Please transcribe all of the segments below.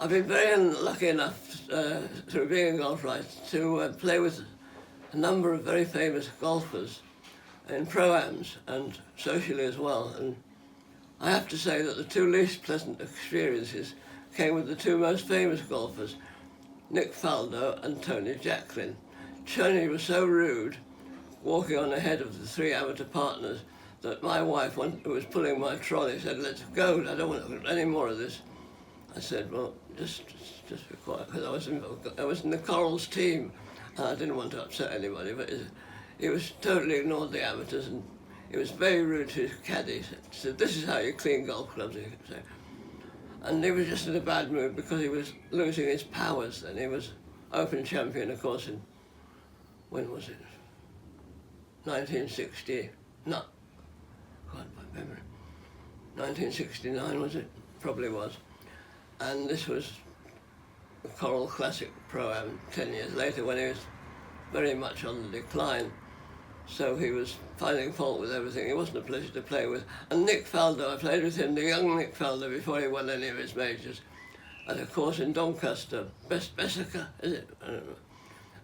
I've been very lucky enough through being a golf writer to play with a number of very famous golfers in pro-ams and socially as well. And I have to say that the two least pleasant experiences came with the two most famous golfers, Nick Faldo and Tony Jacklin. Tony was so rude, walking on ahead of the three amateur partners, that my wife, who was pulling my trolley, said, "Let's go, I don't want any more of this." I said, "Well, just be quiet," because I was in the Corals team, and I didn't want to upset anybody, but he was totally ignored the amateurs, and he was very rude to his caddy. He said, "This is how you clean golf clubs," he kept saying. And he was just in a bad mood because he was losing his powers then. He was Open champion, of course, in, when was it? 1960, no, God, my memory. 1969, was it? Probably was. And this was the Coral Classic Pro-Am 10 years later, when he was very much on the decline. So he was finding fault with everything. He wasn't a pleasure to play with. And Nick Faldo, I played with him, the young Nick Faldo, before he won any of his majors, at a course in Doncaster. Bessica, is it? I don't know.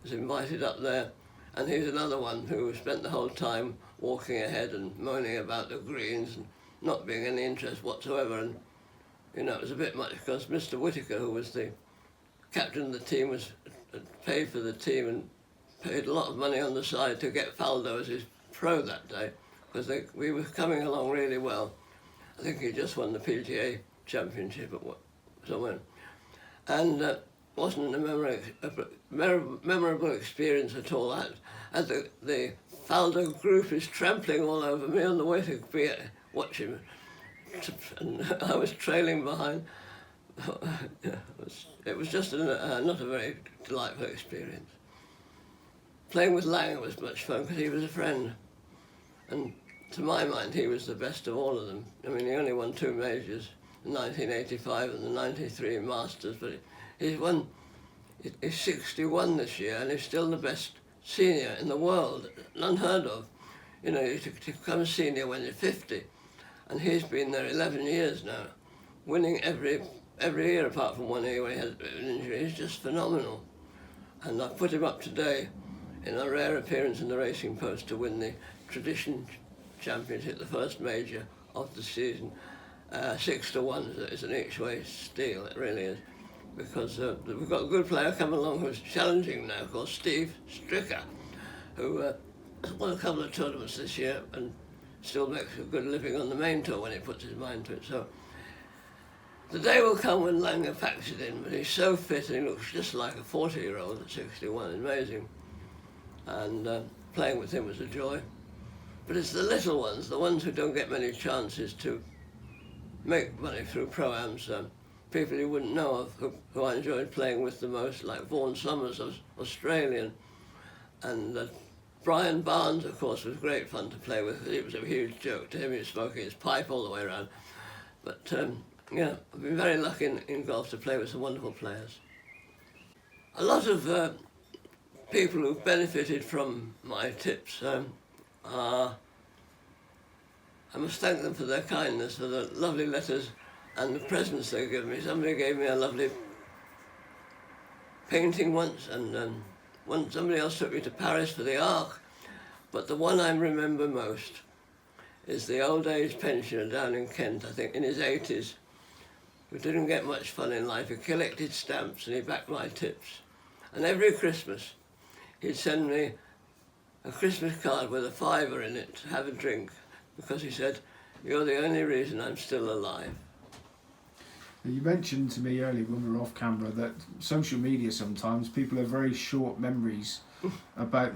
Was invited up there. And he's another one who spent the whole time walking ahead and moaning about the greens and not being any interest whatsoever. And, you know, it was a bit much because Mr. Whitaker, who was the captain of the team, was paid for the team and paid a lot of money on the side to get Faldo as his pro that day, because we were coming along really well. I think he just won the PGA championship at somewhere. And wasn't a memorable experience at all. As the Faldo group is trampling all over me on the way to watch him, and I was trailing behind. It was just not a very delightful experience. Playing with Langer was much fun because he was a friend, and to my mind he was the best of all of them. I mean, he only won two majors, the 1985 and the 93 Masters, but he's 61 this year and he's still the best senior in the world, unheard of. You know, to become a senior when you're 50, and he's been there 11 years now, winning every year apart from one year when he had an injury. He's just phenomenal. And I put him up today in a rare appearance in the Racing Post to win the Tradition Championship, the first major of the season. 6-1 is an each-way steal, it really is, because we've got a good player coming along who's challenging now, called Steve Stricker, who won a couple of tournaments this year and still makes a good living on the main tour when he puts his mind to it. So the day will come when Langer packs it in, but he's so fit and he looks just like a 40-year-old at 61. It's amazing. And playing with him was a joy. But it's the little ones, the ones who don't get many chances to make money through pro-ams, people you wouldn't know of, who I enjoyed playing with the most, like Vaughan Summers, Australian, and Brian Barnes, of course, was great fun to play with. It was a huge joke to him. He was smoking his pipe all the way around. But yeah, I've been very lucky in golf to play with some wonderful players. A lot of people who've benefited from my tips, I must thank them for their kindness, for the lovely letters and the presents they give me. Somebody gave me a lovely painting once, and somebody else took me to Paris for the Ark. But the one I remember most is the old age pensioner down in Kent, I think in his 80s, who didn't get much fun in life. He collected stamps and he backed my tips. And every Christmas, he'd send me a Christmas card with a $5 in it to have a drink, because he said, "You're the only reason I'm still alive." You mentioned to me earlier when we were off camera that social media sometimes people have very short memories about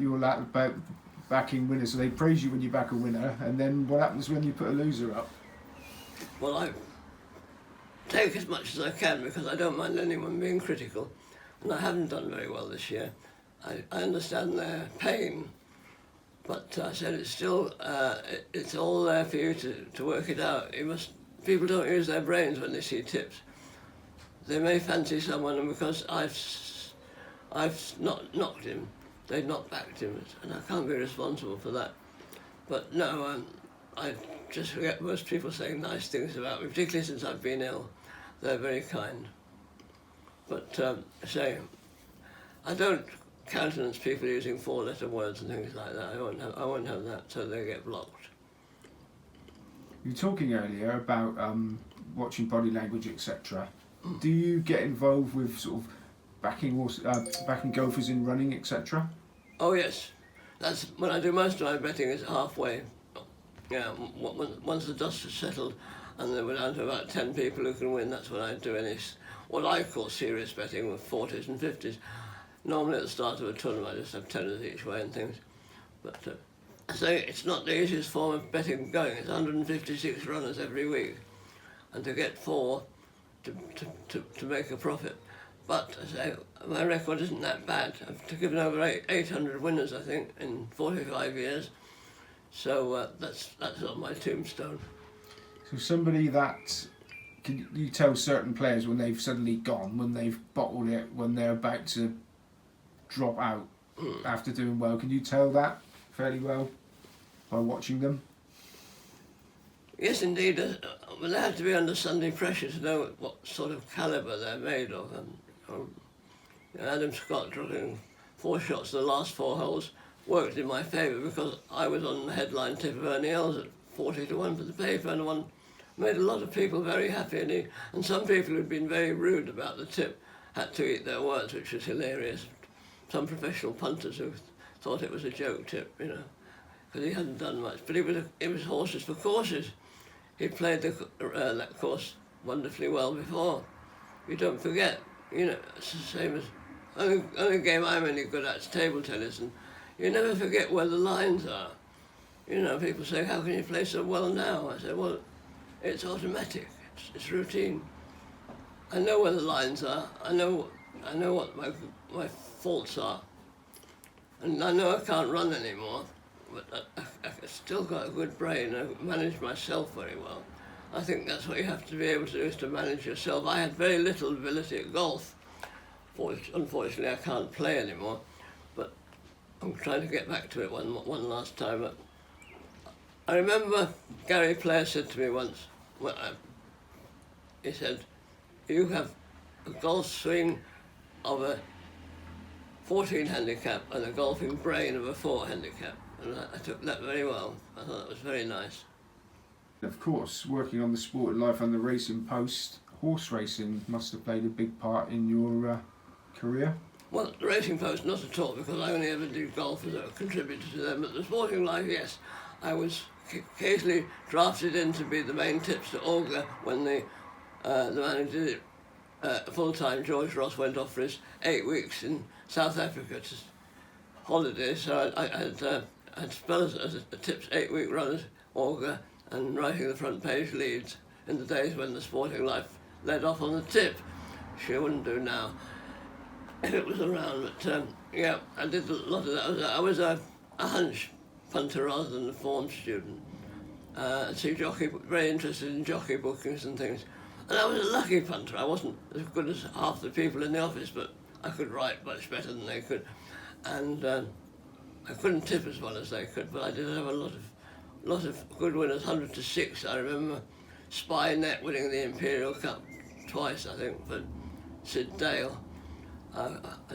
backing winners. So they praise you when you back a winner, and then what happens when you put a loser up? Well, I take as much as I can because I don't mind anyone being critical, and I haven't done very well this year. I understand their pain, but I said it's still, it's all there for you to work it out. People don't use their brains when they see tips. They may fancy someone, and because I've not knocked him, they've not backed him, and I can't be responsible for that. But no, I just forget most people saying nice things about me, particularly since I've been ill. They're very kind. But say, I don't countenance people using 4-letter words and things like that. I won't have that, so they get blocked. You were talking earlier about watching body language, etc. Do you get involved with sort of backing golfers in running, etc.? Oh yes, that's when I do most of my betting is halfway. Yeah, once the dust has settled and then we're down to about 10 people who can win, that's when I do any, what I call serious betting with 40s and 50s. Normally at the start of a tournament I just have tenors each way and things. But I say it's not the easiest form of betting going. It's 156 runners every week. And to get 4 to make a profit. But I say my record isn't that bad. I've given over 800 winners, I think, in 45 years. So that's on my tombstone. So somebody that, can you tell certain players when they've suddenly gone, when they've bottled it, when they're about to drop out after doing well? Can you tell that fairly well by watching them? Yes, indeed. They have to be under Sunday pressure to know what sort of calibre they're made of. Adam Scott drawing 4 shots in the last 4 holes worked in my favour because I was on the headline tip of Ernie Els at 40 to 1 for the paper, and one made a lot of people very happy. And some people who'd been very rude about the tip had to eat their words, which was hilarious. Some professional punters who thought it was a joke tip, you know, because he hadn't done much. But it was horses for courses. He'd played that course wonderfully well before. You don't forget, you know, it's the same as, only game I'm any good at is table tennis, and you never forget where the lines are. You know, people say, how can you play so well now? I say, well, it's automatic, it's routine. I know where the lines are, I know what my faults are, and I know I can't run anymore, but I've still got a good brain. I manage myself very well. I think that's what you have to be able to do, is to manage yourself. I had very little ability at golf. Unfortunately, I can't play anymore, but I'm trying to get back to it one last time. I remember Gary Player said to me once, he said, you have a golf swing of a 14 handicap and a golfing brain of a 4 handicap. And I took that very well. I thought that was very nice. Of course, working on the sport and life and the racing post, horse racing must have played a big part in your career. Well, the Racing Post, not at all, because I only ever did golf as a contributor to them. But the sporting life, yes. I was occasionally drafted in to be the main tips to Olga when the man who did it full-time, George Ross, went off for his 8 weeks in South Africa to holiday. So I had spells as a tips 8-week run at Olga and writing the front page leads in the days when the sporting life led off on the tip. She wouldn't do now if it was around, but yeah, I did a lot of that. I was a hunch punter rather than a form student. Very interested in jockey bookings and things. And I was a lucky punter. I wasn't as good as half the people in the office, but I could write much better than they could. And I couldn't tip as well as they could, but I did have a lot of good winners, 100 to 6. I remember Spy Net winning the Imperial Cup twice, I think, for Sid Dale. I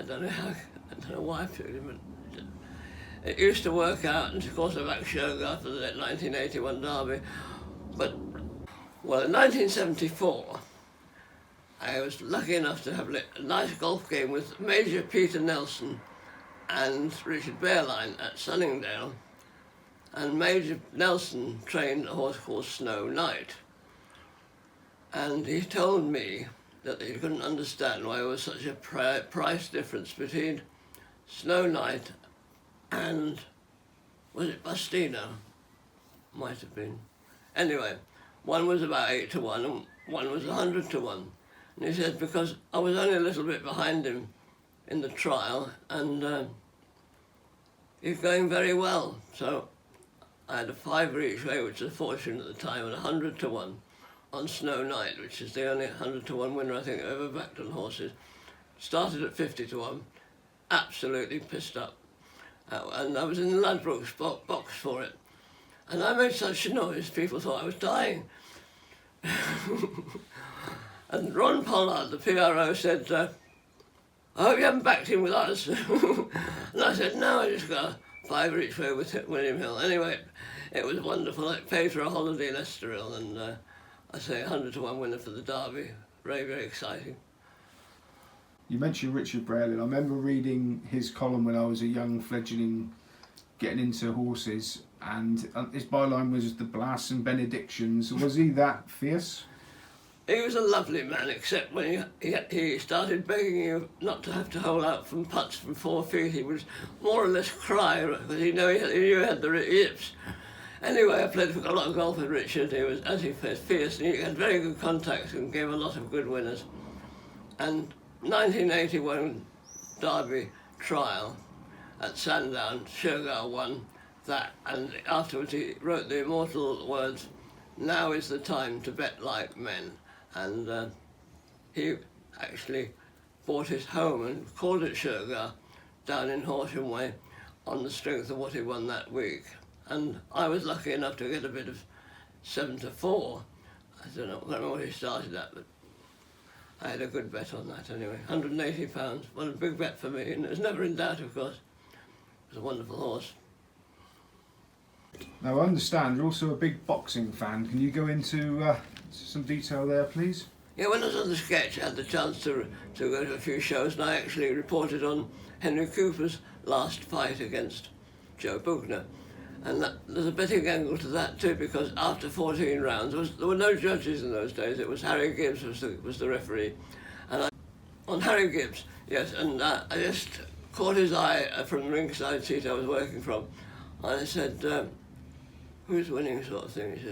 don't know why I picked him, but it used to work out, and of course I backed Shogar for the 1981 Derby. But, well, in 1974, I was lucky enough to have a nice golf game with Major Peter Nelson and Richard Baer at Sunningdale, and Major Nelson trained a horse called Snow Knight, and he told me that he couldn't understand why there was such a price difference between Snow Knight and, was it Bastino? Might have been. Anyway, one was about 8 to 1 and one was 100 to 1. And he said, because I was only a little bit behind him in the trial, and he's going very well. So I had a 5 each way, which was a fortune at the time, and 100 to 1 on Snow Knight, which is the only 100 to 1 winner I think I've ever backed on horses. Started at 50 to 1, absolutely pissed up. And I was in the Ladbrokes box for it. And I made such a noise, people thought I was dying. And Ron Pollard, the PRO, said, I hope you haven't backed him with us. And I said, no, I just got a fiver each way with William Hill. Anyway, it was wonderful. It paid for a holiday in Estoril, and I say 100-to-1 winner for the Derby. Very, very exciting. You mentioned Richard Baer, and I remember reading his column when I was a young fledgling getting into horses, and his byline was the blasts and benedictions. Was he that fierce? He was a lovely man, except when he started begging you not to have to hold out from putts from 4 feet. He would more or less cry because he knew he had the yips. Anyway, I played a lot of golf with Richard. He was, as he said, fierce, and he had very good contacts and gave a lot of good winners. And 1981 Derby trial at Sandown, Shergar won that, and afterwards he wrote the immortal words, "Now is the time to bet like men." And he actually bought his home and called it Shergar down in Horsham Way on the strength of what he won that week. And I was lucky enough to get a bit of 7-4. I don't know what he started at, but I had a good bet on that anyway. £180. What a big bet for me, and it was never in doubt, of course. It was a wonderful horse. Now, I understand you're also a big boxing fan. Can you go into some detail there, please? Yeah, when I was on the Sketch, I had the chance to go to a few shows, and I actually reported on Henry Cooper's last fight against Joe Bugner. And there's a betting angle to that too, because after 14 rounds, there were no judges in those days. It was Harry Gibbs was the referee. And on Harry Gibbs, yes, and I just caught his eye from the ringside seat I was working from. And I said, who's winning, sort of thing? He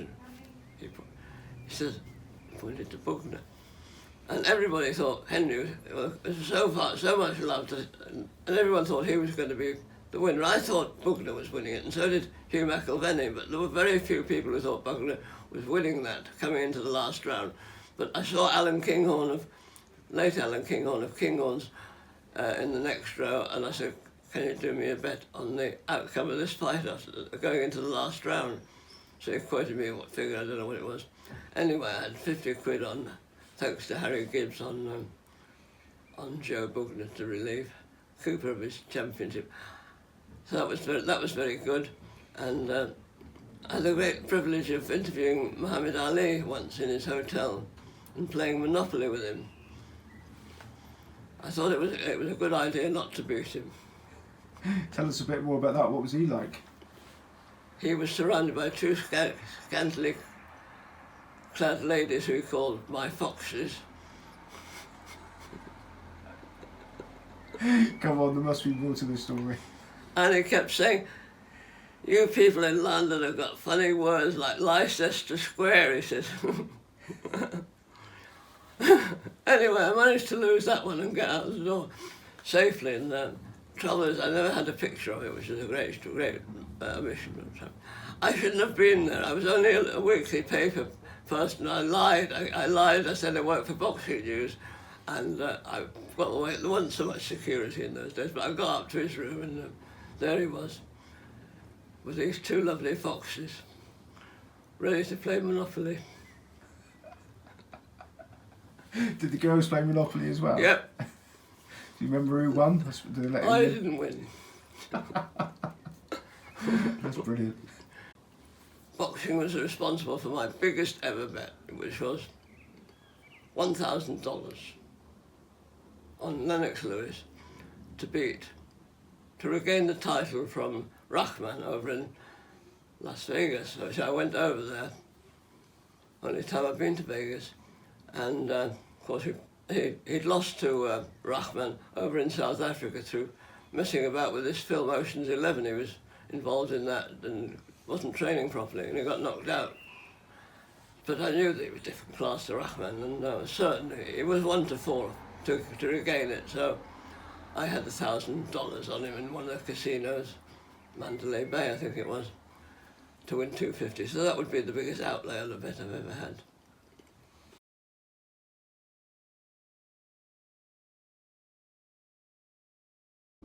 said, he pointed to Bugner. And everybody thought Henry was so much loved, and everyone thought he was going to be the winner. I thought Bugner was winning it, and so did Hugh McIlvenney, but there were very few people who thought Bugner was winning that, coming into the last round. But I saw late Alan Kinghorn of Kinghorns in the next row, and I said, can you do me a bet on the outcome of this fight going into the last round? So he quoted me what figure, I don't know what it was. Anyway, I had 50 quid on, thanks to Harry Gibbs, on Joe Bugner to relieve Cooper of his championship. So that was very good, and I had the great privilege of interviewing Muhammad Ali once in his hotel and playing Monopoly with him. I thought it was a good idea not to beat him. Tell us a bit more about that. What was he like? He was surrounded by 2 scantily clad ladies who he called my foxes. Come on, there must be more to the story. And he kept saying, you people in London have got funny words like Leicester Square, he said. Anyway, I managed to lose that one and get out the door safely. And the trouble is, I never had a picture of it, which is a great omission. I shouldn't have been there. I was only a weekly paper person. I lied. I said I worked for Boxing News. And I got away. There wasn't so much security in those days, but I got up to his room, and there he was, with these 2 lovely foxes, ready to play Monopoly. Did the girls play Monopoly as well? Yep. Do you remember who won? I didn't win. That's brilliant. Boxing was responsible for my biggest ever bet, which was $1,000 on Lennox Lewis to regain the title from Chapman over in Las Vegas, which I went over there, only time I've been to Vegas. And of course he'd lost to Chapman over in South Africa through messing about with this film Ocean's 11. He was involved in that and wasn't training properly, and he got knocked out. But I knew that he was a different class to Chapman, and I was certain it was 1-4 to regain it. So I had $1,000 on him in one of the casinos, Mandalay Bay, I think it was, to win $250. So that would be the biggest outlay on a bet I've ever had.